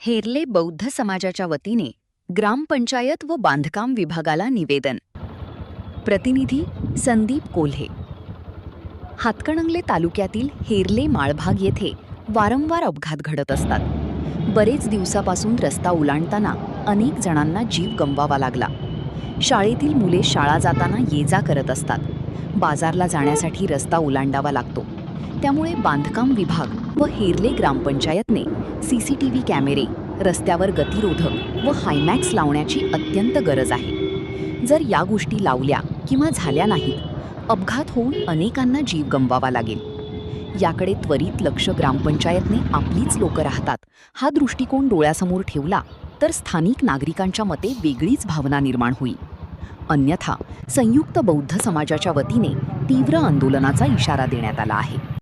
हेरले बौद्ध समाजाच्या वतीने ग्रामपंचायत व बांधकाम विभागाला निवेदन. प्रतिनिधी संदीप कोल्हे. हातकणंगले तालुक्यातील हेरले माळभाग येथे वारंवार अपघात घडत असतात. बरेच दिवसापासून रस्ता ओलांडताना अनेक जणांना जीव गमवावा लागला. शाळेतील मुले शाळा जाताना ये जा करत असतात. बाजारला जाण्यासाठी रस्ता ओलांडावा लागतो. त्यामुळे बांधकाम विभाग व हेरले ग्रामपंचायतने CCTV कॅमेरे, रस्त्यावर गतिरोधक व हायमॅक्स लावण्याची अत्यंत गरज आहे. जर या गोष्टी लावल्या किंवा झाल्या नाहीत, अपघात होऊन अनेकांना जीव गमवावा लागेल. याकडे त्वरित लक्ष ग्रामपंचायतने आपलीच लोकं राहतात हा दृष्टिकोन डोळ्यासमोर ठेवला तर स्थानिक नागरिकांच्या मते वेगळीच भावना निर्माण होईल. अन्यथा संयुक्त बौद्ध समाजाच्या वतीने तीव्र आंदोलनाचा इशारा देण्यात आला आहे.